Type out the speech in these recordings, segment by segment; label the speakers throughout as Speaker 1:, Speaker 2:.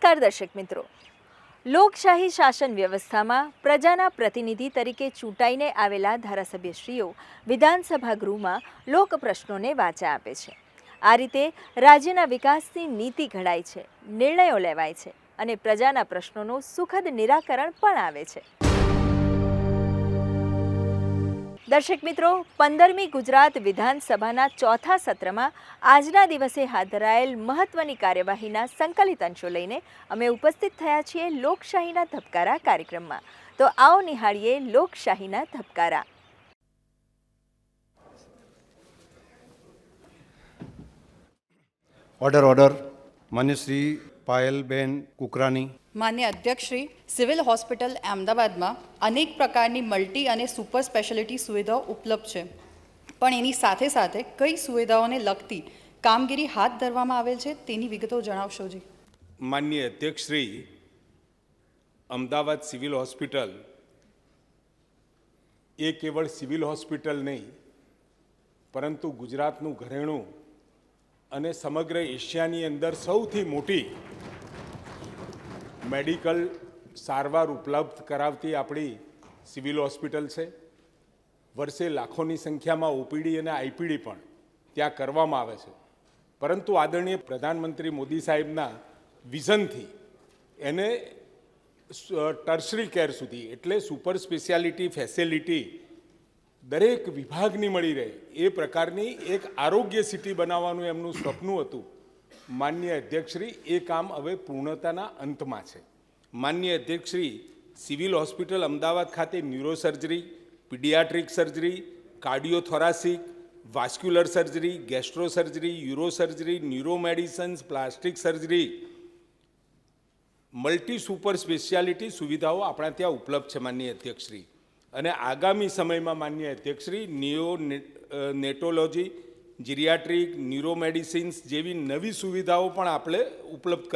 Speaker 1: નમસ્કાર દર્શક મિત્રો, લોકશાહી શાસન વ્યવસ્થામાં પ્રજાના પ્રતિનિધિ તરીકે ચૂંટાઈને આવેલા ધારાસભ્યશ્રીઓ વિધાનસભા ગૃહમાં લોક પ્રશ્નોને વાચા આપે છે। આ રીતે રાજ્યના વિકાસની નીતિ ઘડાય છે, નિર્ણયો લેવાય છે અને પ્રજાના પ્રશ્નોનું સુખદ નિરાકરણ પણ આવે છે। દર્શક મિત્રો, 15મી ગુજરાત વિધાનસભાના ચોથા સત્રમાં આજના દિવસે હાથ ધરાયેલ મહત્વની કાર્યવાહીના સંકલિત અંશો લઈને અમે ઉપસ્થિત થયા છીએ લોકશાહીના ધબકારા કાર્યક્રમમાં। તો આવો નિહાળીએ લોકશાહીના ધબકારા।
Speaker 2: ઓર્ડર માન્ય શ્રી પાયલબેન કુકરાની।
Speaker 3: માન્ય અધ્યક્ષ શ્રી, સિવિલ હોસ્પિટલ અમદાવાદમાં અનેક પ્રકારની મલ્ટી અને સુપર સ્પેશિયાલિટી સુવિધાઓ ઉપલબ્ધ છે, પણ એની સાથે સાથે કઈ સુવિધાઓને લગતી કામગીરી હાથ ધરવામાં આવેલ છે તેની વિગતો જણાવશો જી।
Speaker 4: માન્ય અધ્યક્ષ શ્રી, અમદાવાદ સિવિલ હોસ્પિટલ એ કેવળ સિવિલ હોસ્પિટલ નહીં, પરંતુ ગુજરાતનું ઘરેણું અને સમગ્ર એશિયાની અંદર સૌથી મોટી મેડિકલ સારવાર ઉપલબ્ધ કરાવતી આપણી સિવિલ હોસ્પિટલ છે। વર્ષે લાખોની સંખ્યામાં ઓપીડી અને આઈપીડી પણ ત્યાં કરવામાં આવે છે, પરંતુ આદરણીય પ્રધાનમંત્રી મોદી સાહેબના વિઝનથી એને ટર્શરી કેર સુધી એટલે સુપર સ્પેશિયાલિટી ફેસિલિટી દરેક વિભાગની મળી રહે એ પ્રકારની એક આરોગ્ય સિટી બનાવવાનું એમનું સપનું હતું। માન્ય અધ્યક્ષશ્રી, એ કામ હવે પૂર્ણતાના અંતમાં છે। માન્ય અધ્યક્ષશ્રી, સિવિલ હોસ્પિટલ અમદાવાદ ખાતે neurosurgery, paediatric surgery, cardiothoracic, vascular surgery, gastrosurgery, urosurgery, neuromedicines, plastic surgery, multi super speciality સુવિધાઓ આપણા ત્યાં ઉપલબ્ધ છે માન્ય અધ્યક્ષશ્રી। અને આગામી સમયમાં માન્ય અધ્યક્ષશ્રી નેટોલોજી, જીરિયાટ્રિક, ન્યુરોમેડિસિન્સ જેવી નવી સુવિધાઓ પણ આપણે ઉપલબ્ધ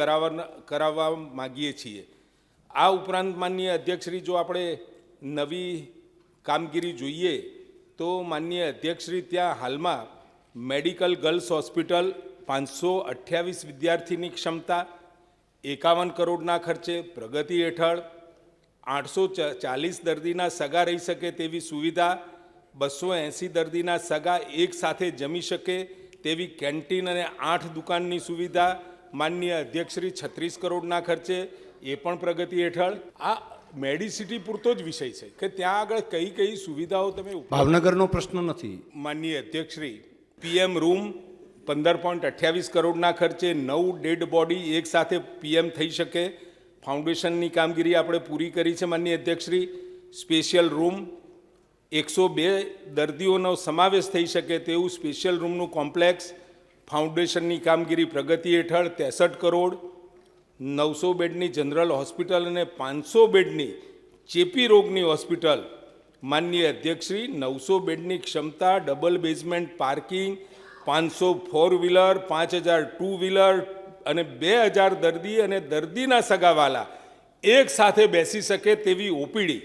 Speaker 4: કરાવવા માગીએ છીએ। આ ઉપરાંત માન્ય અધ્યક્ષશ્રી, જો આપણે નવી કામગીરી જોઈએ તો માન્ય અધ્યક્ષશ્રી, ત્યાં હાલમાં મેડિકલ ગર્લ્સ હોસ્પિટલ 528 વિદ્યાર્થીની ક્ષમતા, 51 કરોડના ખર્ચે પ્રગતિ હેઠળ 840 દર્દીના સગા રહી શકે તેવી સુવિધા, 280 દર્દીના સગા એક સાથે જમી શકે તેવી કેન્ટીન અને 8 દુકાનની સુવિધા, માન્ય અધ્યક્ષશ્રી 36 કરોડના ખર્ચે એ પણ પ્રગતિ હેઠળ। આ મેડિસિટી પૂરતો જ વિષય છે કે ત્યાં આગળ કઈ કઈ સુવિધાઓ તમે
Speaker 2: ભાવનગરનો પ્રશ્ન નથી।
Speaker 4: માન્ય અધ્યક્ષશ્રી, પીએમ રૂમ 15.28 કરોડના ખર્ચે 9 ડેડ બોડી એક સાથે પીએમ થઈ શકે, ફાઉન્ડેશનની કામગીરી આપણે પૂરી કરી છે માન્ય અધ્યક્ષશ્રી। સ્પેશિયલ રૂમ 102 દર્દીઓનો સમાવેશ થઈ શકે તેવું સ્પેશિયલ રૂમનું કોમ્પ્લેક્સ, ફાઉન્ડેશનની કામગીરી પ્રગતિ હેઠળ 63 કરોડ, 900 બેડની જનરલ હોસ્પિટલ અને 500 બેડની ચેપી રોગની હોસ્પિટલ, માન્ય અધ્યક્ષશ્રી 900 બેડની ક્ષમતા, double basement parking, 500 4 wheeler, 5000 2 wheeler અને 2000 દર્દી અને દર્દીના સગાવાલા એક સાથે બેસી શકે તેવી ઓપીડી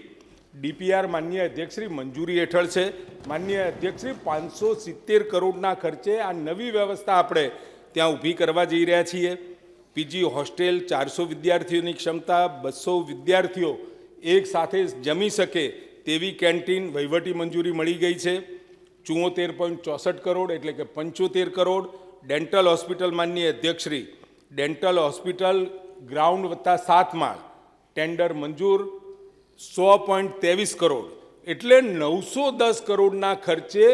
Speaker 4: ડીપીઆર માન્ય અધ્યક્ષશ્રી મંજૂરી હેઠળ છે। માન્ય અધ્યક્ષશ્રી, 570 કરોડના ખર્ચે આ નવી વ્યવસ્થા આપણે ત્યાં ઊભી કરવા જઈ રહ્યા છીએ। પીજી હોસ્ટેલ 400 વિદ્યાર્થીઓની ક્ષમતા, 200 વિદ્યાર્થીઓ એક સાથે જમી શકે તેવી કેન્ટીન વહીવટી મંજૂરી મળી ગઈ છે। 74.64 કરોડ એટલે કે 75 કરોડ। ડેન્ટલ હોસ્પિટલ માન્ય અધ્યક્ષશ્રી, ડેન્ટલ હોસ્પિટલ ગ્રાઉન્ડ વત્તા 7 માળ ટેન્ડર મંજૂર, 100.23 કરોડ એટલે 910 કરોડના ખર્ચે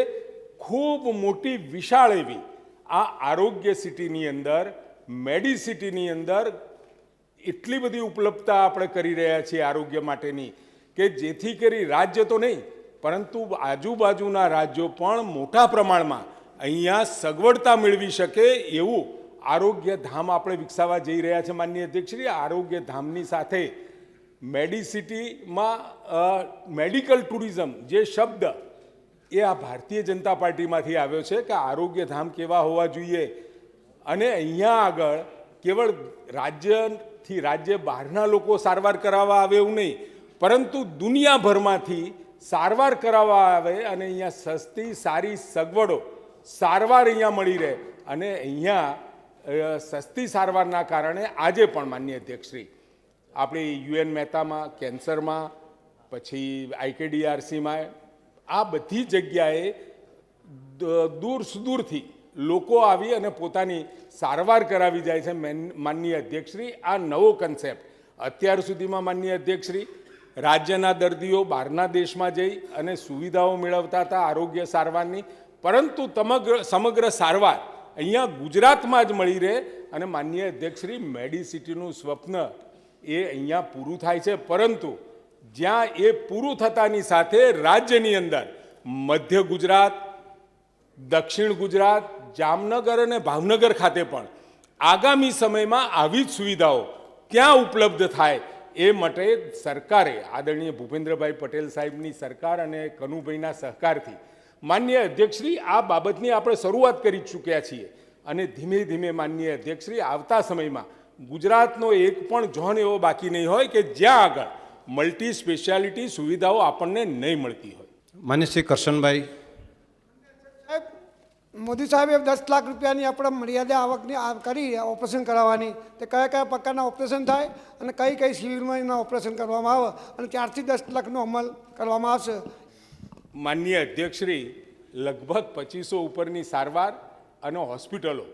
Speaker 4: ખૂબ મોટી વિશાળ એવી આ આરોગ્ય સિટીની અંદર, મેડિસિટીની અંદર એટલી બધી ઉપલબ્ધતા આપણે કરી રહ્યા છીએ આરોગ્ય માટેની કે જેથી કરી રાજ્ય તો નહીં પરંતુ આજુબાજુના રાજ્યો પણ મોટા પ્રમાણમાં અહીંયા સગવડતા મેળવી શકે એવું આરોગ્ય ધામ આપણે વિકસાવવા જઈ રહ્યા છે માન્ય અધ્યક્ષશ્રી। આરોગ્ય ધામની સાથે મેડિસિટીમાં મેડિકલ ટુરિઝમ જે શબ્દ એ આ ભારતીય જનતા પાર્ટીમાંથી આવ્યો છે કે આરોગ્ય ધામ કેવા હોવા જોઈએ અને અહીંયા આગળ કેવળ રાજ્ય બહારના લોકો સારવાર કરાવવા આવે એવું નહીં, પરંતુ દુનિયાભરમાંથી સારવાર કરાવવા આવે અને અહીંયા સસ્તી સારી સગવડો સારવાર અહીંયા મળી રહે અને અહીંયા સસ્તી સારવારના કારણે આજે પણ માનનીય અધ્યક્ષશ્રી આપણે યુએન મહેતામાં, કેન્સરમાં, પછી આઈકેડીઆરસીમાં આ બધી જગ્યાએ દૂર સુદૂરથી લોકો આવી અને પોતાની સારવાર કરાવી જાય છે. માનનીય અધ્યક્ષશ્રી આ નવો કન્સેપ્ટ અત્યાર સુધીમાં માનનીય અધ્યક્ષશ્રી રાજ્યના દર્દીઓ બહારના દેશમાં જઈ અને સુવિધાઓ મેળવતા હતા આરોગ્ય સારવારની, પરંતુ સમગ્ર સારવાર અહીંયા ગુજરાતમાં જ મળી રહે અને માનનીય અધ્યક્ષશ્રી મેડિસિટીનું સ્વપ્ન એ અહીંયા પૂરું થાય છે. પરંતુ જ્યાં એ પૂરું થતાની સાથે રાજ્યની અંદર મધ્ય ગુજરાત, દક્ષિણ ગુજરાત, જામનગર અને ભાવનગર ખાતે પણ આગામી સમયમાં આવી જ સુવિધાઓ ક્યાં ઉપલબ્ધ થાય એ માટે સરકારે આદરણીય ભૂપેન્દ્રભાઈ પટેલ સાહેબની સરકાર અને કનુભાઈના સહકારથી માનનીય અધ્યક્ષશ્રી આ બાબતની આપણે શરૂઆત કરી ચૂક્યા છીએ અને ધીમે ધીમે માનનીય અધ્યક્ષશ્રી આવતા સમયમાં ગુજરાતનો એક પણ ઝોન એવો બાકી નહીં હોય કે જ્યાં આગળ મલ્ટી સ્પેશિયાલિટી સુવિધાઓ આપણને નહીં મળતી હોય.
Speaker 2: માન્ય શ્રી કરશનભાઈ.
Speaker 5: મોદી સાહેબે 10 લાખ રૂપિયાની આપણે મર્યાદા આવકની કરી ઓપરેશન કરાવવાની, તે કયા કયા પ્રકારના ઓપરેશન થાય અને કઈ કઈ સિવિલમાં એના ઓપરેશન કરવામાં આવે અને ત્યારથી 10 લાખનો અમલ કરવામાં આવશે.
Speaker 4: માનનીય અધ્યક્ષશ્રી લગભગ 2500 ઉપરની સારવાર અને હોસ્પિટલો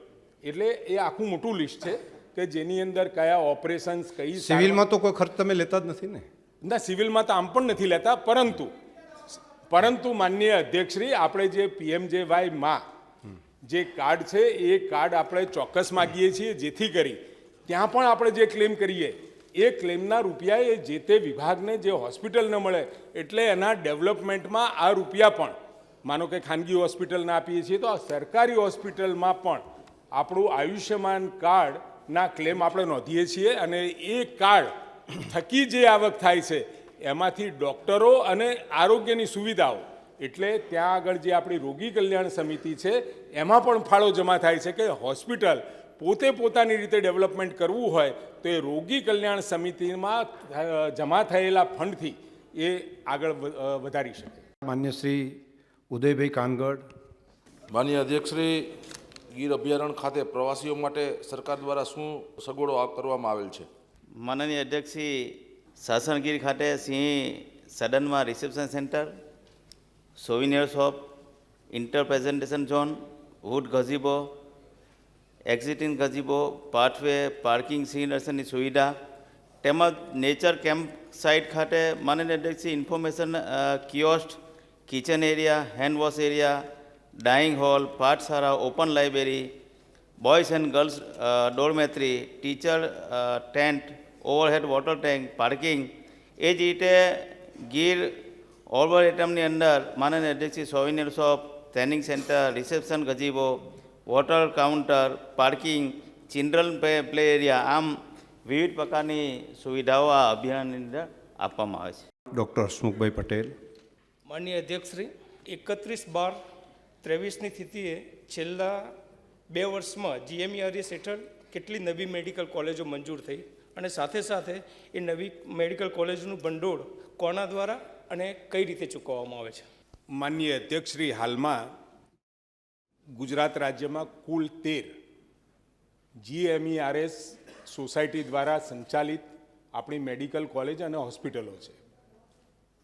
Speaker 4: એટલે એ આખું મોટું લિસ્ટ છે કે જેની અંદર કયા ઓપરેશન્સ કઈ
Speaker 2: સિવિલમાં તો કોઈ ખર્ચ તમે લેતા જ નથી ને?
Speaker 4: ના, સિવિલમાં તો આમ પણ નથી લેતા, પરંતુ માનનીય અધ્યક્ષશ્રી આપણે જે PMJY માં જે કાર્ડ છે એ કાર્ડ આપણે ચોક્કસ માગીએ છીએ જેથી કરી ત્યાં પણ આપણે જે ક્લેમ કરીએ એ ક્લેમના રૂપિયા એ જે તે વિભાગને જે હોસ્પિટલને મળે એટલે એના ડેવલપમેન્ટમાં આ રૂપિયા પણ માનો કે ખાનગી હોસ્પિટલને આપીએ છીએ તો આ સરકારી હોસ્પિટલમાં પણ આપણું આયુષ્યમાન કાર્ડના ક્લેમ આપણે નોંધીએ છીએ અને એ કાર્ડ થકી જે આવક થાય છે એમાંથી ડૉક્ટરો અને આરોગ્યની સુવિધાઓ એટલે ત્યાં આગળ જે આપણી રોગી કલ્યાણ સમિતિ છે એમાં પણ ફાળો જમા થાય છે કે હોસ્પિટલ પોતે પોતાની રીતે ડેવલપમેન્ટ કરવું હોય તો એ રોગી કલ્યાણ સમિતિમાં જમા થયેલા ફંડથી એ આગળ વધારી શકે.
Speaker 2: માન્ય શ્રી ઉદયભાઈ કાનગડ.
Speaker 6: માનનીય અધ્યક્ષશ્રી, ગીર અભયારણ્ય ખાતે પ્રવાસીઓ માટે સરકાર દ્વારા શું સગવડો કરવામાં આવેલ છે?
Speaker 7: માનનીય અધ્યક્ષશ્રી, સાસણગીર ખાતે સિંહ સદનમાં reception centre, souvenir shop, inter presentation zone, wood gazebo, exiting gazebo, pathway, parking, સિંહ દર્શનની સુવિધા તેમજ નેચર કેમ્પ સાઇટ ખાતે માનનીય અધ્યક્ષશ્રી information kiosk, kitchen area, hand wash area, dining hall, પાઠશાળા, open library, boys and girls dormitory, teacher tent, overhead water tank, parking. એ જ રીતે ગીર ઓર્બોરેટમની અંદર માનનીય અધ્યક્ષશ્રી souvenir shop, training centre, reception gazebo, water counter, parking, children play area, આમ વિવિધ પ્રકારની સુવિધાઓ આ અભિયાનની અંદર આપવામાં આવે છે.
Speaker 2: ડૉક્ટર હસમુખભાઈ પટેલ.
Speaker 8: માનનીય અધ્યક્ષશ્રી, 31/12/23ની સ્થિતિએ છેલ્લા 2 વર્ષમાં GMERS હેઠળ કેટલી નવી મેડિકલ કોલેજો મંજૂર થઈ અને સાથે સાથે એ નવી મેડિકલ કોલેજનું ભંડોળ કોના દ્વારા અને કઈ રીતે ચૂકવવામાં આવે છે?
Speaker 4: માનનીય અધ્યક્ષશ્રી, હાલમાં ગુજરાત રાજ્યમાં કુલ 13 GMERS સોસાયટી દ્વારા સંચાલિત આપણી મેડિકલ કોલેજ અને હોસ્પિટલો છે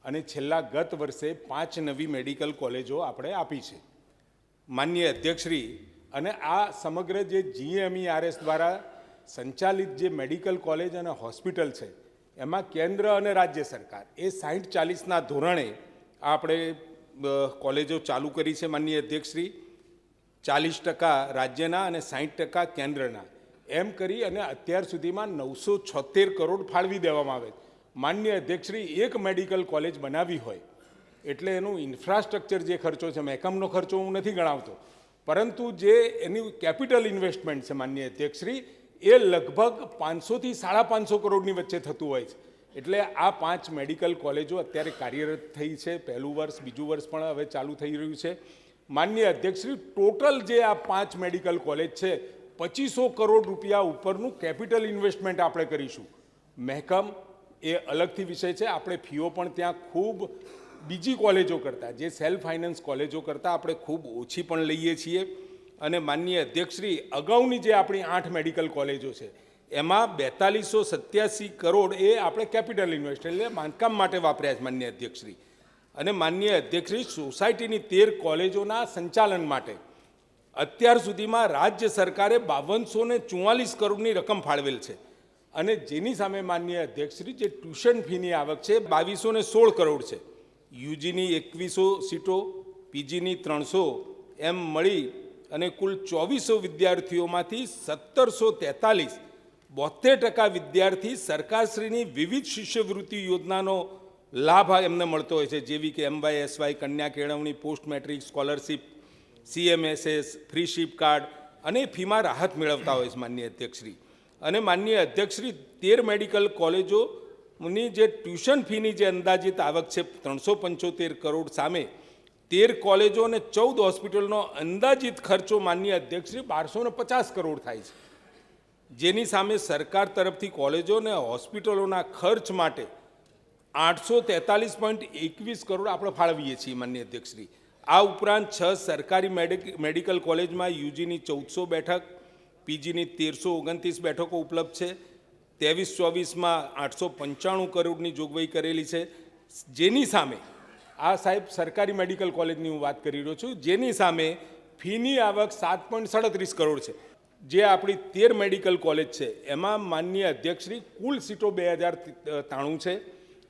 Speaker 4: અને છેલ્લા ગત વર્ષે 5 નવી મેડિકલ કોલેજો આપણે આપી છે. માનનીય અધ્યક્ષશ્રી, અને આ સમગ્ર જે GMERS દ્વારા સંચાલિત જે મેડિકલ કોલેજ અને હોસ્પિટલ છે એમાં કેન્દ્ર અને રાજ્ય સરકાર એ 60-40ના ધોરણે આપણે કોલેજો ચાલુ કરી છે. માનનીય અધ્યક્ષશ્રી, 40% રાજ્યના અને 60% કેન્દ્રના એમ કરી અને અત્યાર સુધીમાં 976 કરોડ ફાળવી દેવામાં આવે. માનનીય અધ્યક્ષશ્રી, એક મેડિકલ કોલેજ બનાવી હોય એટલે એનું ઇન્ફ્રાસ્ટ્રક્ચર જે ખર્ચો છે, મહેકમનો ખર્ચો હું નથી ગણાવતો, પરંતુ જે એની કેપિટલ ઇન્વેસ્ટમેન્ટ છે માનનીય અધ્યક્ષશ્રી એ લગભગ 500 થી 550 કરોડની વચ્ચે થતું હોય છે. એટલે આ 5 મેડિકલ કોલેજો અત્યારે કાર્યરત થઈ છે. પહેલું વર્ષ, બીજું વર્ષ પણ હવે ચાલુ થઈ રહ્યું છે. માનનીય અધ્યક્ષશ્રી, ટોટલ જે આ 5 મેડિકલ કોલેજ છે 2500 કરોડ રૂપિયા ઉપરનું કેપિટલ ઇન્વેસ્ટમેન્ટ આપણે કરીશું. મહેકમ એ અલગથી વિષય છે. આપણે ફીઓ પણ ત્યાં ખૂબ બીજી કોલેજો કરતાં, જે સેલ્ફ ફાઇનાન્સ કોલેજો કરતાં આપણે ખૂબ ઓછી પણ લઈએ છીએ અને માનનીય અધ્યક્ષશ્રી અગાઉની જે આપણી 8 મેડિકલ કોલેજો છે એમાં 4287 કરોડ એ આપણે કેપિટલ ઇન્વેસ્ટ એટલે બાંધકામ માટે વાપર્યા છે માનનીય અધ્યક્ષશ્રી. અને માનનીય અધ્યક્ષશ્રી સોસાયટીની 13 કોલેજોના સંચાલન માટે અત્યાર સુધીમાં રાજ્ય સરકારે 5244 કરોડની રકમ ફાળવેલ છે. અને જેની સામે માનનીય અધ્યક્ષશ્રી જે ટ્યુશન ફીની આવક છે 2216 કરોડ છે. યુજીની 2100 સીટો, પીજીની 300 એમ મળી અને કુલ 2400 વિદ્યાર્થીઓમાંથી 1743 72% વિદ્યાર્થી સરકારશ્રીની વિવિધ શિષ્યવૃત્તિ યોજનાનો લાભ એમને મળતો હોય છે, જેવી કે MYSY, કન્યા કેળવણી, post metric scholarship, CMSS, free ship card અને ફીમાં રાહત મેળવતા હોય છે માનનીય અધ્યક્ષશ્રી. અને માનનીય અધ્યક્ષશ્રી 13 મેડિકલ કોલેજોની જે ટ્યુશન ફીની જે અંદાજિત આવક છે 375 કરોડ સામે 13 કોલેજો અને 14 હોસ્પિટલનો અંદાજિત ખર્ચો માનનીય અધ્યક્ષશ્રી 1250 કરોડ થાય છે. જેની સામે સરકાર તરફથી કોલેજો અને હોસ્પિટલોના ખર્ચ માટે 843.21 કરોડ આપણે ફાળવીએ છીએ માનનીય અધ્યક્ષશ્રી. આ ઉપરાંત 6 સરકારી મેડિકલ કોલેજમાં યુજીની 1400 બેઠક, પીજીની 1329 બેઠકો ઉપલબ્ધ છે. 23-24માં 895 કરોડની જોગવાઈ કરેલી છે. જેની સામે આ સાહેબ સરકારી મેડિકલ કોલેજની હું વાત કરી રહ્યો છું, જેની સામે ફીની આવક 7.37 કરોડ છે. જે આપણી 13 મેડિકલ કોલેજ છે એમાં માનનીય અધ્યક્ષશ્રી કુલ સીટો 2093 છે,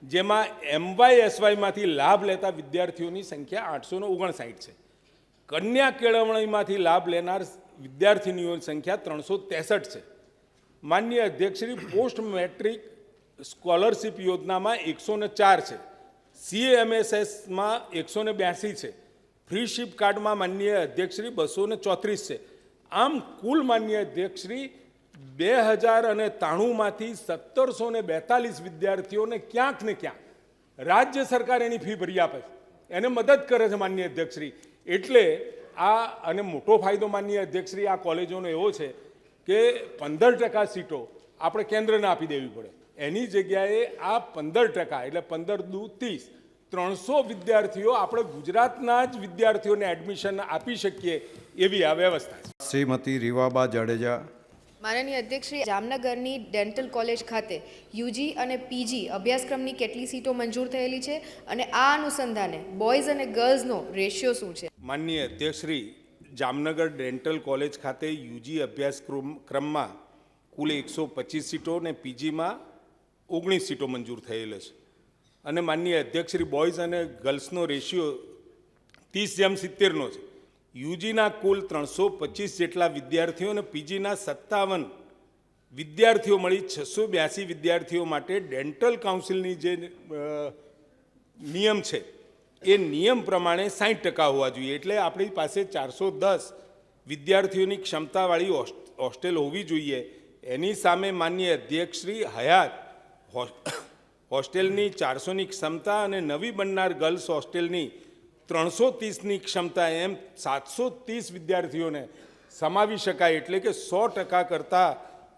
Speaker 4: જેમાં MYSYમાંથી લાભ લેતા વિદ્યાર્થીઓની સંખ્યા 859 છે. કન્યા કેળવણીમાંથી લાભ લેનાર વિદ્યાર્થીનીઓની સંખ્યા 363 છે. માનનીય અધ્યક્ષશ્રી પોસ્ટ મેટ્રિક સ્કોલરશીપ યોજનામાં 104 છે, CMSSમાં 182 છે, ફ્રી શિપ કાર્ડમાં માનનીય અધ્યક્ષશ્રી 234 છે. આમ કુલ માનનીય અધ્યક્ષશ્રી 2093માંથી 1742 વિદ્યાર્થીઓને ક્યાંક ને ક્યાંક રાજ્ય સરકાર એની ફી ભરી આપે છે, એને મદદ કરે છે માનનીય અધ્યક્ષશ્રી. એટલે આ અને મોટો ફાયદો માનનીય અધ્યક્ષશ્રી આ કોલેજોનો એવો છે કે 15% સીટો આપણે કેન્દ્રને આપી દેવી પડે, એની જગ્યાએ આ 15% એટલે 15 દુ 30 300 વિદ્યાર્થીઓ આપણે ગુજરાતના જ વિદ્યાર્થીઓને એડમિશન આપી શકીએ એવી આ વ્યવસ્થા છે.
Speaker 2: શ્રીમતી રીવાબા જાડેજા.
Speaker 9: માનનીય અધ્યક્ષશ્રી, જામનગરની ડેન્ટલ કોલેજ ખાતે યુજી અને પીજી અભ્યાસક્રમની કેટલી સીટો મંજૂર થયેલી છે અને આ અનુસંધાને બોયઝ અને ગર્લ્સનો રેશિયો શું છે?
Speaker 4: માનનીય અધ્યક્ષશ્રી, જામનગર ડેન્ટલ કોલેજ ખાતે યુજી અભ્યાસક્રમમાં કુલ 125 સીટો અને પીજીમાં 19 સીટો મંજૂર થયેલ છે. અને માનનીય અધ્યક્ષશ્રી, બોયઝ અને ગર્લ્સનો રેશિયો 30:70નો છે. યુજીના કુલ 325 જેટલા વિદ્યાર્થીઓ અને પીજીના 57 વિદ્યાર્થીઓ મળી 682 વિદ્યાર્થીઓ માટે ડેન્ટલ કાઉન્સિલની જે નિયમ છે એ નિયમ પ્રમાણે 60% હોવા જોઈએ. એટલે આપણી પાસે 410 વિદ્યાર્થીઓની ક્ષમતાવાળી હોસ્ટેલ હોવી જોઈએ. એની સામે માનનીય અધ્યક્ષશ્રી, હયાત હોસ્ટેલની 400ની ક્ષમતા અને નવી બનનાર ગર્લ્સ હોસ્ટેલની 330ની ક્ષમતા એમ 730 વિદ્યાર્થીઓને સમાવી શકાય, એટલે કે 100% કરતાં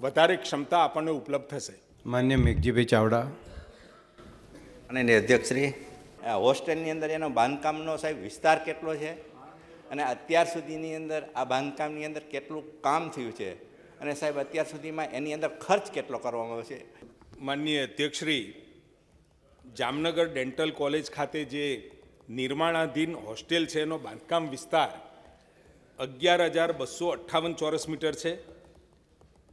Speaker 4: વધારે ક્ષમતા આપણને ઉપલબ્ધ થશે.
Speaker 2: માન્ય મેઘજીભાઈ ચાવડા.
Speaker 10: અને અધ્યક્ષશ્રી, આ હોસ્ટેલની અંદર એનો બાંધકામનો સાહેબ વિસ્તાર કેટલો છે અને અત્યાર સુધીની અંદર આ બાંધકામની અંદર કેટલું કામ થયું છે અને સાહેબ અત્યાર સુધીમાં એની અંદર ખર્ચ કેટલો કરવામાં આવ્યો છે?
Speaker 4: માનનીય અધ્યક્ષશ્રી, જામનગર ડેન્ટલ કોલેજ ખાતે જે નિર્માણાધીન હોસ્ટેલ છે એનો બાંધકામ વિસ્તાર 11,258 ચોરસ મીટર છે.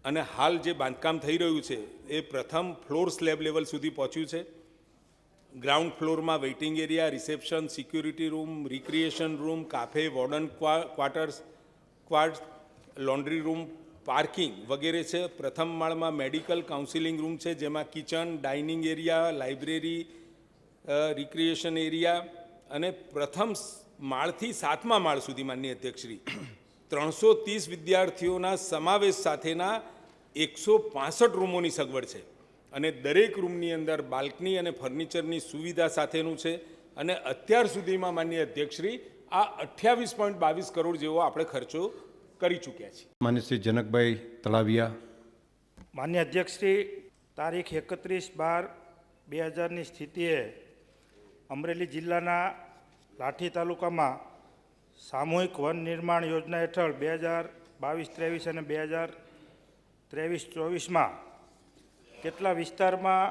Speaker 4: અને હાલ જે બાંધકામ થઈ રહ્યું છે એ પ્રથમ ફ્લોર સ્લેબ લેવલ સુધી પહોંચ્યું છે. ગ્રાઉન્ડ ફ્લોરમાં waiting area, reception, security room, recreation room, cafe, warden quarters, laundry room, parking વગેરે છે. પ્રથમ માળમાં મેડિકલ કાઉન્સિલિંગ રૂમ છે, જેમાં kitchen, dining area, library, recreation area અને પ્રથમ માળથી 7મા માળ સુધી માનનીય અધ્યક્ષશ્રી 330 વિદ્યાર્થીઓના સમાવેશ સાથેના 165 રૂમોની સગવડ છે. અને દરેક રૂમની અંદર બાલ્કની અને ફર્નિચરની સુવિધા સાથેનું છે. અને અત્યાર સુધીમાં માનનીય અધ્યક્ષશ્રી આ 28.22 કરોડ જેવો આપણે ખર્ચો કરી ચૂક્યા છીએ.
Speaker 2: માન્ય શ્રી જનકભાઈ તળાવિયા.
Speaker 11: માન્ય અધ્યક્ષશ્રી, તારીખ 31/12/2000ની સ્થિતિએ અમરેલી જિલ્લાના લાઠી તાલુકામાં સામૂહિક વન નિર્માણ યોજના હેઠળ 2022-23 અને 2023-24માં કેટલા વિસ્તારમાં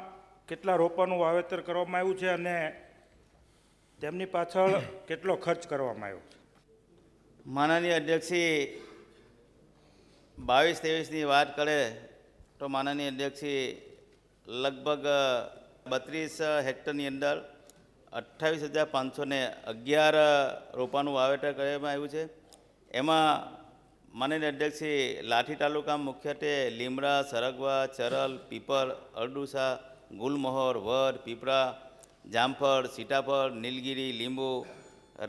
Speaker 11: કેટલા રોપાનું વાવેતર કરવામાં આવ્યું છે અને તેમની પાછળ કેટલો ખર્ચ કરવામાં આવ્યો છે?
Speaker 7: માનનીય અધ્યક્ષશ્રી 22-23ની વાત કરે તો માનનીય અધ્યક્ષશ્રી લગભગ 32 હેક્ટરની અંદર 28,511 રોપાનું વાવેતર કરવામાં આવ્યું છે. એમાં માનનીય અધ્યક્ષશ્રી લાઠી તાલુકા મુખ્યત્વે લીમડા, સરગવા, ચરલ, પીપર, અરડુસા, ગુલમહોર, વડ, પીપળા, જામફળ, સીતાફળ, નીલગીરી, લીંબુ,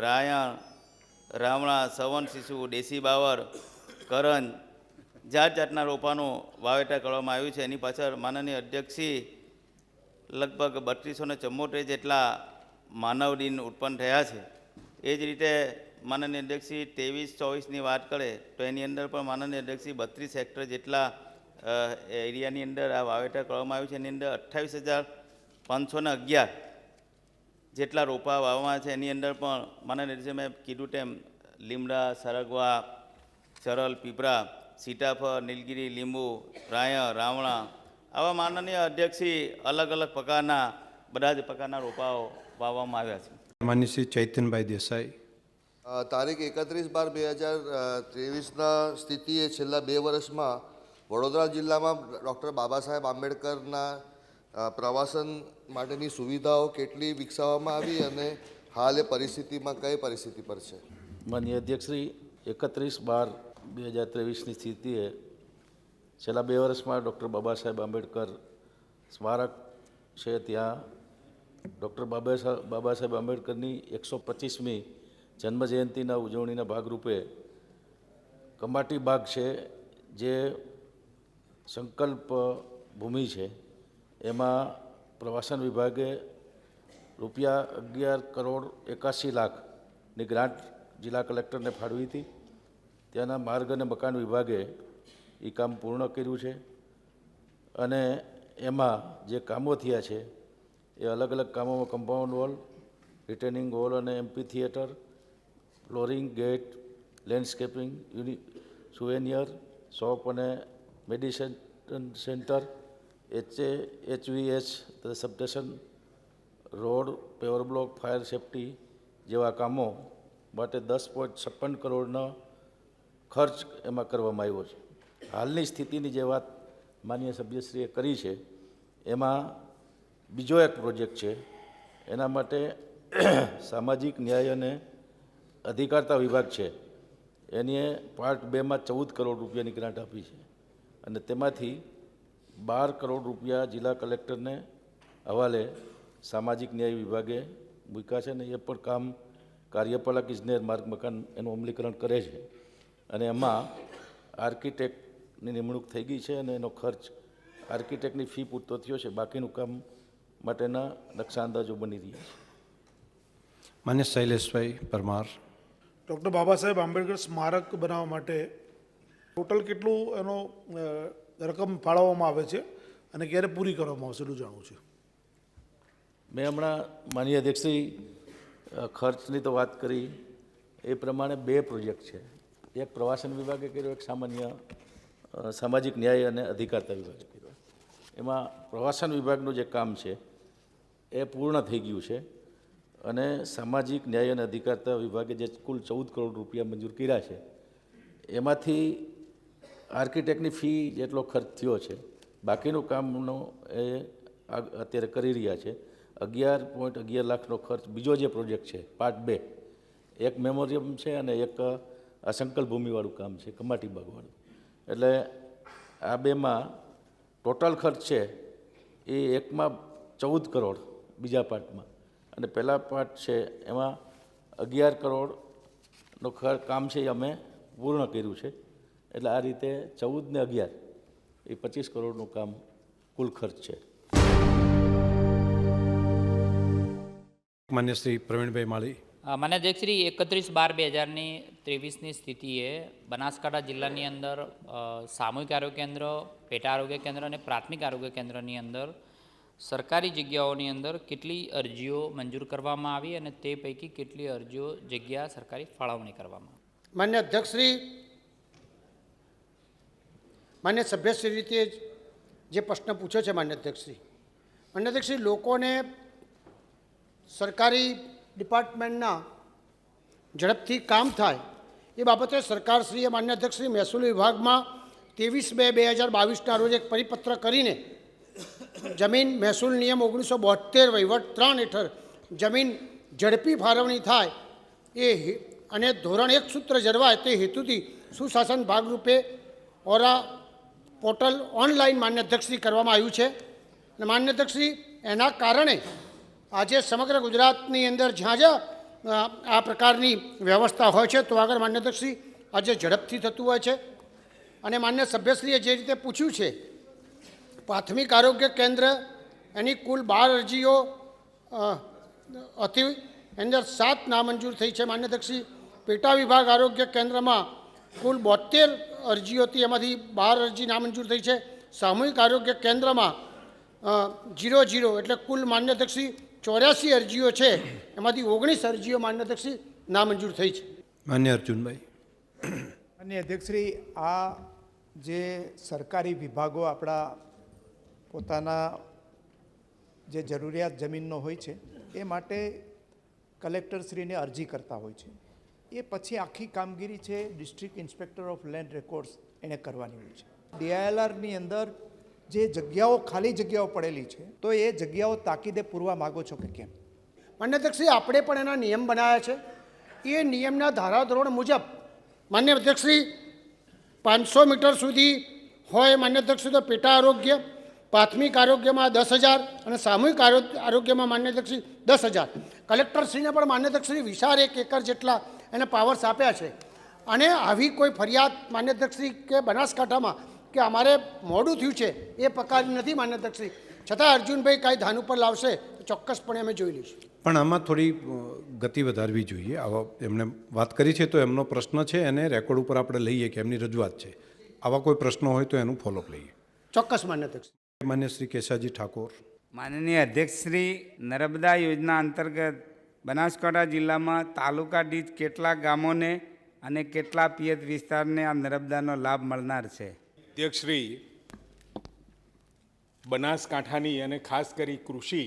Speaker 7: રાયણ, રાવણા, સવન શિશુ, દેશી બાવર, કરંજ જાત જાતના રોપાનું વાવેતર કરવામાં આવ્યું છે. એની પાછળ માનનીય અધ્યક્ષશ્રી લગભગ 3274 જેટલા માનવ દિન ઉત્પન્ન થયા છે. એ જ રીતે માનનીય અધ્યક્ષશ્રી 23-24ની વાત કરે તો એની અંદર પણ માનનીય અધ્યક્ષશ્રી 32 હેક્ટર જેટલા એરિયાની અંદર આ વાવેતર કરવામાં આવ્યું છે. એની અંદર 28,511 જેટલા રોપા વાવવામાં છે. એની અંદર પણ માનનીય અધ્યક્ષે મેં કીધું તેમ લીમડા, સરગવા, ચરલ, પીપળા, સીતાફળ, નીલગીરી, લીંબુ, રાયણ, રાવણા આવા માનનીય અધ્યક્ષશ્રી અલગ અલગ પ્રકારના બધા જ પ્રકારના રોપાઓ વાવવામાં આવ્યા છે.
Speaker 2: માન્ય શ્રી ચૈતનભાઈ દેસાઈ.
Speaker 12: તારીખ 31/12/2023ના સ્થિતિએ છેલ્લા 2 વર્ષમાં વડોદરા જિલ્લામાં ડૉક્ટર બાબા સાહેબ આંબેડકરના પ્રવાસન માટેની સુવિધાઓ કેટલી વિકસાવવામાં આવી અને હાલ એ પરિસ્થિતિમાં કઈ પરિસ્થિતિ પર છે?
Speaker 6: માન્ય અધ્યક્ષશ્રી 31/12/2023ની સ્થિતિએ છેલ્લા 2 વર્ષમાં ડૉક્ટર બાબા સાહેબ આંબેડકર સ્મારક છે ત્યાં ડૉક્ટર બાબા સાહેબ આંબેડકરની 125મી જન્મજયંતિના ઉજવણીના ભાગરૂપે કમાટી બાગ છે જે સંકલ્પ ભૂમિ છે એમાં પ્રવાસન વિભાગે ₹11,81,00,000ની ગ્રાન્ટ જિલ્લા કલેક્ટરને ફાળવી હતી. ત્યાંના માર્ગ અને મકાન વિભાગે એ કામ પૂર્ણ કર્યું છે અને એમાં જે કામો થયા છે એ અલગ અલગ કામોમાં કમ્પાઉન્ડ વોલ, રિટેનિંગ વોલ અને amphitheatre, flooring, gate, landscaping, souvenir shop અને medicine centre, HVH substation, road, paver block, fire safety જેવા કામો માટે 10.56 કરોડનો ખર્ચ એમાં કરવામાં આવ્યો છે. હાલની સ્થિતિની જે વાત માન્ય સભ્યશ્રીએ કરી છે એમાં બીજો એક પ્રોજેક્ટ છે. એના માટે સામાજિક ન્યાય અને અધિકારતા વિભાગ છે એની પાર્ટ 2માં 14 કરોડ રૂપિયાની ગ્રાન્ટ આપી છે અને તેમાંથી 12 કરોડ રૂપિયા જિલ્લા કલેક્ટરને હવાલે સામાજિક ન્યાય વિભાગે મૂક્યા છે અને એ પણ કામ કાર્યપાલક ઇજનેર માર્ગ મકાન એનું અમલીકરણ કરે છે અને એમાં આર્કિટેક્ટની નિમણૂક થઈ ગઈ છે અને એનો ખર્ચ આર્કિટેક્ટની ફી પૂરતો થયો છે. બાકીનું કામ માટેના નકશા અંદાજો બની રહ્યા છે.
Speaker 2: માન્ય શૈલેષભાઈ પરમાર.
Speaker 13: ડૉક્ટર બાબા સાહેબ આંબેડકર સ્મારક બનાવવા માટે ટોટલ કેટલું એનો રકમ ફાળવવામાં આવે છે અને ક્યારે પૂરી કરવામાં આવશે એટલું જાણવું છે?
Speaker 6: મેં હમણાં માનનીય અધ્યક્ષશ્રી ખર્ચની તો વાત કરી એ પ્રમાણે 2 પ્રોજેક્ટ છે. એક પ્રવાસન વિભાગે કર્યો, એક સામાજિક ન્યાય અને અધિકારતા વિભાગે કર્યો. એમાં પ્રવાસન વિભાગનું જે કામ છે એ પૂર્ણ થઈ ગયું છે અને સામાજિક ન્યાય અને અધિકારતા વિભાગે જે કુલ 14 કરોડ રૂપિયા મંજૂર કર્યા છે એમાંથી આર્કિટેક્ટની ફી જેટલો ખર્ચ થયો છે. બાકીનું કામનો એ અત્યારે કરી રહ્યા છે. 11.11 લાખનો ખર્ચ બીજો જે પ્રોજેક્ટ છે પાર્ટ 2, એક મેમોરિયમ છે અને એક સંકલ્પ ભૂમિવાળું કામ છે કમાટી બાગવાળું. એટલે આ 2માં ટોટલ ખર્ચ છે એ એકમાં 14 કરોડ બીજા પાર્ટમાં અને પહેલા પાર્ટ છે એમાં 11 કરોડનો કામ છે એ અમે પૂર્ણ કર્યું છે. એટલે આ રીતે 14 ને 11 એ 25 કરોડનું કામ કુલ ખર્ચ છે.
Speaker 2: માન્ય શ્રી પ્રવીણભાઈ માળી.
Speaker 14: માન્ય અધ્યક્ષશ્રી 31/12/2023ની સ્થિતિએ બનાસકાંઠા જિલ્લાની અંદર સામૂહિક આરોગ્ય કેન્દ્ર, પેટા આરોગ્ય કેન્દ્ર અને પ્રાથમિક આરોગ્ય કેન્દ્રની અંદર સરકારી જગ્યાઓની અંદર કેટલી અરજીઓ મંજૂર કરવામાં આવી અને તે પૈકી કેટલી અરજીઓ જગ્યા સરકારી ફાળવણી કરવામાં આવી?
Speaker 15: માન્ય અધ્યક્ષશ્રી, માન્ય સભ્યશ્રી રીતે જે પ્રશ્ન પૂછ્યો છે માન્ય અધ્યક્ષશ્રી, લોકોને સરકારી ડિપાર્ટમેન્ટના ઝડપથી કામ થાય એ બાબતે સરકારશ્રીએ માન્ય અધ્યક્ષશ્રી મહેસૂલ વિભાગમાં 23/2/2022ના રોજ એક પરિપત્ર કરીને જમીન મહેસૂલ નિયમ 1972 વહીવટ 3 હેઠળ જમીન ઝડપી ફાળવણી થાય અને ધોરણ 1 સૂત્ર જળવાય તે હેતુથી સુશાસન ભાગરૂપે ઓરા પોર્ટલ ઓનલાઈન માન્ય અધ્યક્ષશ્રી કરવામાં આવ્યું છે. અને માન્ય અધ્યક્ષશ્રી, એના કારણે આજે સમગ્ર ગુજરાતની અંદર જ્યાં જ્યાં આ પ્રકારની વ્યવસ્થા હોય છે તો આગળ માન્ય અધ્યક્ષશ્રી આજે ઝડપથી થતું હોય છે. અને માન્ય સભ્યશ્રીએ જે રીતે પૂછ્યું છે, પ્રાથમિક આરોગ્ય કેન્દ્ર એની કુલ 12 અરજીઓ હતી, એની અંદર 7 નામંજૂર થઈ છે. માન્ય અધ્યક્ષશ્રી, પેટા વિભાગ આરોગ્ય કેન્દ્રમાં કુલ 72 અરજીઓ હતી, એમાંથી 12 અરજી નામંજૂર થઈ છે. સામૂહિક આરોગ્ય કેન્દ્રમાં 00 એટલે કુલ માન્ય અધ્યક્ષશ્રી 84 અરજીઓ છે, એમાંથી 19 અરજીઓ માન્ય અધ્યક્ષશ્રી નામંજૂર થઈ છે.
Speaker 2: માન્ય અર્જુનભાઈ.
Speaker 16: માન્ય અધ્યક્ષશ્રી, આ જે સરકારી વિભાગો આપણા પોતાના જે જરૂરિયાત જમીનનો હોય છે એ માટે કલેક્ટરશ્રીને અરજી કરતા હોય છે. એ પછી આખી કામગીરી છે district inspector of land records એણે કરવાની હોય છે. DILRની અંદર જે જગ્યાઓ ખાલી જગ્યાઓ પડેલી છે તો એ જગ્યાઓ તાકીદે પૂરવા માગો છો કે કેમ?
Speaker 15: માન્ય અધ્યક્ષશ્રી, આપણે પણ એના નિયમ બનાવ્યા છે. એ નિયમના ધારાધોરણ મુજબ માન્ય અધ્યક્ષશ્રી 500 મીટર સુધી હોય માન્ય અધ્યક્ષશ્રી તો પેટા આરોગ્ય, પ્રાથમિક આરોગ્યમાં 10,000 અને સામૂહિક આરોગ્યમાં માન્ય અધ્યક્ષશ્રી 10,000. કલેક્ટરશ્રીને પણ માન્ય અધ્યક્ષશ્રી વિશાળ 1 એકર જેટલા એને પાવર્સ આપ્યા છે. અને આવી કોઈ ફરિયાદ માન્ય અધ્યક્ષશ્રી કે બનાસકાંઠામાં કે અમારે મોડું થયું છે એ પ્રકારની નથી માન્ય અધ્યક્ષશ્રી. છતાં અર્જુનભાઈ કાંઈ ધ્યાન ઉપર લાવશે તો ચોક્કસપણે અમે જોઈ લઈશું.
Speaker 2: પણ આમાં થોડી ગતિ વધારવી જોઈએ. આવા એમણે વાત કરી છે તો એમનો પ્રશ્ન છે, એને રેકોર્ડ ઉપર આપણે લઈએ કે એમની રજૂઆત છે. આવા કોઈ પ્રશ્નો હોય તો એનું ફોલોઅપ લઈએ.
Speaker 15: ચોક્કસ માન્ય અધ્યક્ષ.
Speaker 2: માન્ય શ્રી કેશાજી ઠાકોર.
Speaker 17: માનનીય અધ્યક્ષશ્રી, નર્મદા યોજના અંતર્ગત બનાસકાંઠા જિલ્લામાં તાલુકા દીઠ કેટલા ગામોને અને કેટલા પિયત વિસ્તારને આ નર્મદાનો લાભ મળનાર છે?
Speaker 4: અધ્યક્ષશ્રી, બનાસકાંઠાની અને ખાસ કરી કૃષિ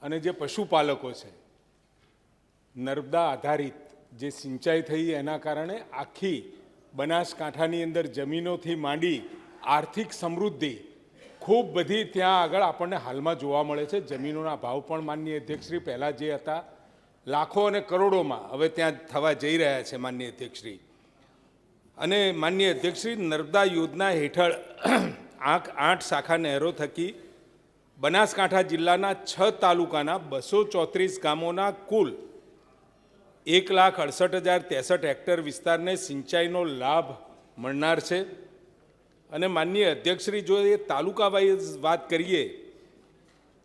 Speaker 4: અને જે પશુપાલકો છે, નર્મદા આધારિત જે સિંચાઈ થઈ એના કારણે આખી બનાસકાંઠાની અંદર જમીનોથી માંડી આર્થિક સમૃદ્ધિ ખૂબ બધી ત્યાં આગળ આપણને હાલમાં જોવા મળે છે. જમીનોના ભાવ પણ માનનીય અધ્યક્ષશ્રી પહેલાં જે હતા લાખો અને કરોડોમાં હવે ત્યાં થવા જઈ રહ્યા છે માનનીય અધ્યક્ષશ્રી. અને માનનીય અધ્યક્ષશ્રી, નર્મદા યોજના હેઠળ 8 શાખા નહેરો થકી બનાસકાંઠા જિલ્લાના 6 તાલુકાના 234 ગામોના કુલ 1,68,063 હેક્ટર વિસ્તારને સિંચાઈનો લાભ મળનાર છે. અને માનનીય અધ્યક્ષશ્રી, જો એ તાલુકા વાઇઝ વાત કરીએ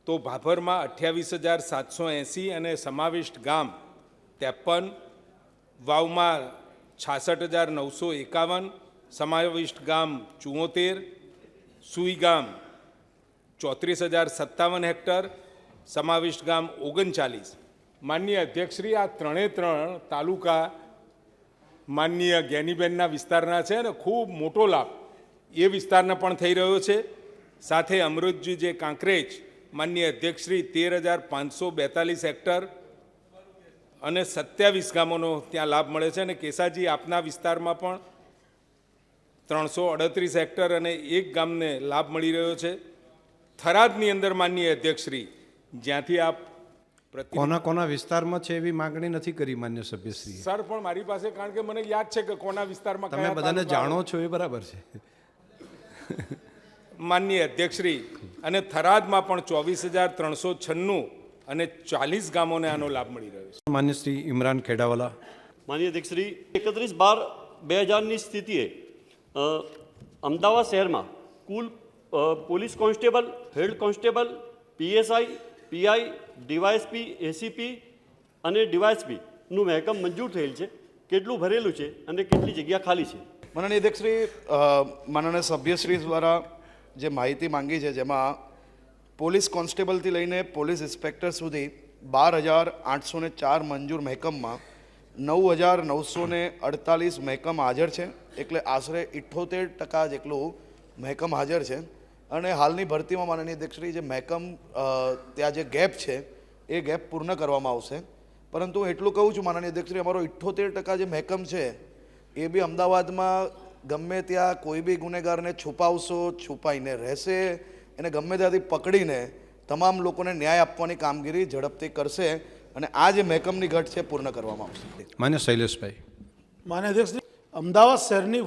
Speaker 4: તો ભાભરમાં 28,780 અને સમાવિષ્ટ ગામ 53, વાવમાં 66,951, સમાવિષ્ટ ગામ 74, સુઈ ગામ 34,057 હેક્ટર, સમાવિષ્ટ ગામ 39. માનનીય અધ્યક્ષશ્રી, આ 3 તાલુકા માનનીય જ્ઞાનીબેનના વિસ્તારના છે અને ખૂબ મોટો લાભ એ વિસ્તારને પણ થઈ રહ્યો છે. સાથે અમૃતજી જે કાંકરેજ માનનીય અધ્યક્ષશ્રી 13,542 હેક્ટર અને 27 ગામોનો ત્યાં લાભ મળે છે. અને કેસાજી આપના વિસ્તારમાં પણ 338 હેક્ટર અને 1 ગામને લાભ મળી રહ્યો છે. થરાદની અંદર માનનીય અધ્યક્ષશ્રી, જ્યાંથી આપ
Speaker 2: કોના વિસ્તારમાં છે એવી માંગણી નથી કરી માન્ય સભ્યશ્રી.
Speaker 4: સર, પણ મારી પાસે, કારણ કે મને યાદ છે કે કોના વિસ્તારમાં
Speaker 2: તમે બધાને જાણો છો એ બરાબર છે.
Speaker 4: માનનીય અધ્યક્ષશ્રી, અને થરાદમાં પણ 24,396 અને 40 ગામોને આનો લાભ મળી રહ્યો છે.
Speaker 2: માન્ય શ્રી ઇમરાન ખેડાવાલા.
Speaker 18: માનનીય અધ્યક્ષશ્રી, 31/12/2000ની સ્થિતિએ અમદાવાદ શહેરમાં કુલ police constable, head constable, PSI, PI, DYSP, ACP અને DYSPનું મહેકમ મંજૂર થયેલ છે. કેટલું ભરેલું છે અને કેટલી જગ્યા ખાલી છે?
Speaker 19: માનનીય અધ્યક્ષશ્રી, માનનીય સભ્યશ્રી દ્વારા જે માહિતી માંગી છે જેમાં પોલીસ કોન્સ્ટેબલથી લઈને પોલીસ ઇન્સ્પેક્ટર સુધી 12,804 મંજૂર મહેકમમાં 9,948 મહેકમ હાજર છે, એટલે આશરે 78% જેટલું મહેકમ હાજર છે. અને હાલની ભરતીમાં માનનીય અધ્યક્ષશ્રી જે મહેકમ ત્યાં જે ગેપ છે એ ગેપ પૂર્ણ કરવામાં આવશે. પરંતુ હું એટલું કહું છું માનનીય અધ્યક્ષશ્રી, અમારો 78% જે મહેકમ છે એ બી અમદાવાદમાં ગમે ત્યાં કોઈ બી ગુનેગારને છુપાવશો, છુપાઈને રહેશે, એને ગમે ત્યાંથી પકડીને તમામ લોકોને ન્યાય આપવાની કામગીરી ઝડપથી કરશે અને આ જે મહેકમની ઘટ છે પૂર્ણ કરવામાં આવશે.
Speaker 2: માન્ય શૈલેષભાઈ.
Speaker 13: માન્ય અધ્યક્ષ, અમદાવાદ શહેરની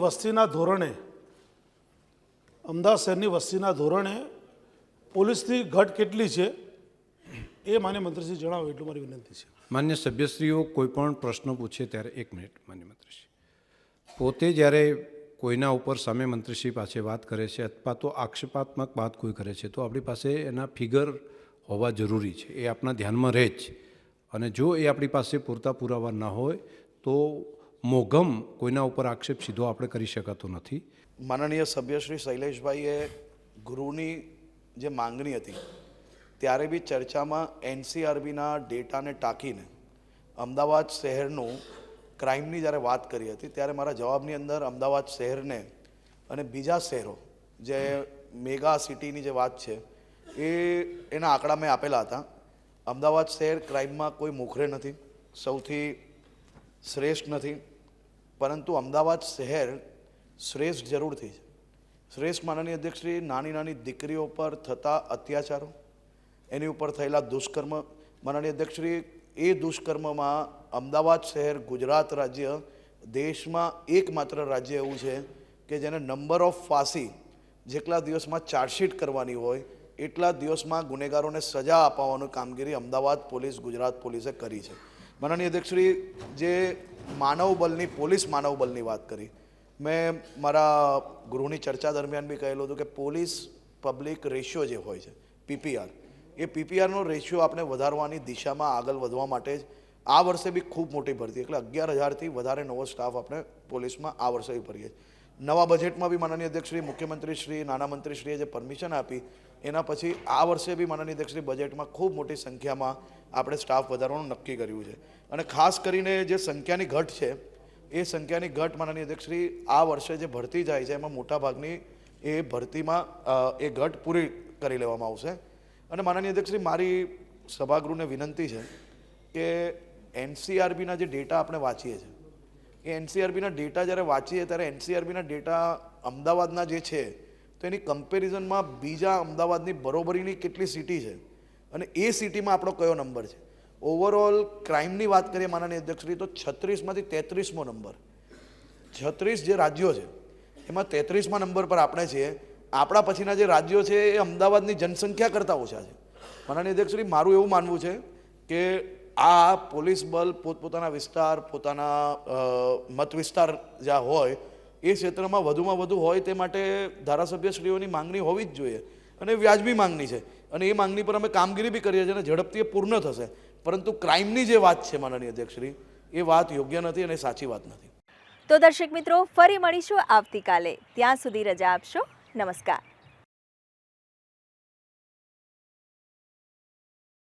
Speaker 13: વસ્તીના ધોરણે પોલીસની ઘટ કેટલી છે એ માન્ય મંત્રીશ્રી જણાવો, એટલું મારી વિનંતી છે.
Speaker 2: માન્ય સભ્યશ્રીઓ કોઈ પણ પ્રશ્ન પૂછે ત્યારે 1 મિનિટ. માન્ય મંત્રીશ્રી પોતે જ્યારે કોઈના ઉપર સામે મંત્રીશ્રી પાસે વાત કરે છે અથવા તો આક્ષેપાત્મક વાત કોઈ કરે છે તો આપણી પાસે એના ફિગર હોવા જરૂરી છે, એ આપણા ધ્યાનમાં રહે જ. અને જો એ આપણી પાસે પૂરતા પુરાવા ન હોય તો મોઘમ કોઈના ઉપર આક્ષેપ સીધો આપણે કરી શકાતો નથી.
Speaker 19: માનનીય સભ્ય શ્રી શૈલેષભાઈએ ગૃહની જે માંગણી હતી ત્યારે બી ચર્ચામાં એનસીઆરબીના ડેટાને ટાંકીને અમદાવાદ શહેરનું ક્રાઇમની જ્યારે વાત કરી હતી ત્યારે મારા જવાબની અંદર અમદાવાદ શહેરને અને બીજા શહેરો જે મેગા સિટીની જે વાત છે એના આંકડા મેં આપેલા હતા. અમદાવાદ શહેર ક્રાઇમમાં કોઈ મોખરે નથી, સૌથી શ્રેષ્ઠ નથી, પરંતુ અમદાવાદ શહેર શ્રેષ્ઠ જરૂરથી છે. શ્રેષ્ઠ માનનીય અધ્યક્ષશ્રી, નાની નાની દીકરીઓ પર થતા અત્યાચારો, એની ઉપર થયેલા દુષ્કર્મ, માનનીય અધ્યક્ષશ્રી એ દુષ્કર્મમાં અમદાવાદ શહેર ગુજરાત રાજ્ય દેશમાં એકમાત્ર રાજ્ય એવું છે કે જેને નંબર ઓફ ફાંસી જેટલા દિવસમાં ચાર્જશીટ કરવાની હોય એટલા દિવસમાં ગુનેગારોને સજા અપાવવાની કામગીરી અમદાવાદ પોલીસ, ગુજરાત પોલીસે કરી છે. માનનીય અધ્યક્ષશ્રી, જે પોલીસ માનવબળની વાત કરી, મેં મારા ગૃહની ચર્ચા દરમિયાન બી કહેલું હતું કે પોલીસ પબ્લિક રેશિયો જે હોય છે પીપીઆર, એ પીપીઆરનો રેશિયો આપણે વધારવાની દિશામાં આગળ વધવા માટે જ આ વર્ષે બી ખૂબ મોટી ભરતી, એટલે 11,000થી વધારે નવો સ્ટાફ આપણે પોલીસમાં આ વર્ષે બી ભરીએ. નવા બજેટમાં બી માનનીય અધ્યક્ષશ્રી, મુખ્યમંત્રીશ્રી, નાના મંત્રીશ્રીએ જે પરમિશન આપી એના પછી આ વર્ષે બી માનનીય અધ્યક્ષશ્રી બજેટમાં ખૂબ મોટી સંખ્યામાં આપણે સ્ટાફ વધારવાનું નક્કી કર્યું છે. અને ખાસ કરીને જે સંખ્યાની ઘટ છે એ સંખ્યાની ઘટ માનનીય અધ્યક્ષશ્રી આ વર્ષે જે ભરતી જાય છે એમાં મોટાભાગની એ ભરતીમાં એ ઘટ પૂરી કરી લેવામાં આવશે. અને માનનીય અધ્યક્ષશ્રી, મારી સભાગૃહને વિનંતી છે કે એનસીઆરબીના જે ડેટા આપણે વાંચીએ છીએ એ એનસીઆરબીના ડેટા જ્યારે વાંચીએ ત્યારે એનસીઆરબીના ડેટા અમદાવાદના જે છે તો એની કમ્પેરિઝનમાં બીજા અમદાવાદની બરોબરીની કેટલી સિટી છે અને એ સિટીમાં આપણો કયો નંબર છે. ઓવરઓલ ક્રાઇમની વાત કરીએ માનનીય અધ્યક્ષશ્રી તો 36માંથી 33મો નંબર, 36 જે રાજ્યો છે એમાં 33મા નંબર પર આપણે છીએ. આપણા પછીના જે રાજ્યો છે એ અમદાવાદની જનસંખ્યા કરતાં ઓછા છે. માનનીય અધ્યક્ષશ્રી, મારું એવું માનવું છે કે આ પોલીસ બળ પોતપોતાના વિસ્તાર, પોતાના મત વિસ્તાર જ્યાં હોય એ ક્ષેત્રમાં વધુમાં વધુ હોય તે માટે ધારાસભ્યશ્રીઓની માંગણી હોવી જ જોઈએ અને વ્યાજબી માંગણી છે અને એ માંગણી પર અમે કામગીરી બી કરીએ છીએ અને ઝડપથી પૂર્ણ થશે. પરંતુ ક્રાઇમની જે વાત છે માનનીય અધ્યક્ષશ્રી એ વાત યોગ્ય નથી અને સાચી વાત નથી.
Speaker 1: તો દર્શક મિત્રો, ફરી મળીશું આવતીકાલે. ત્યાં સુધી રજા આપશો. નમસ્કાર.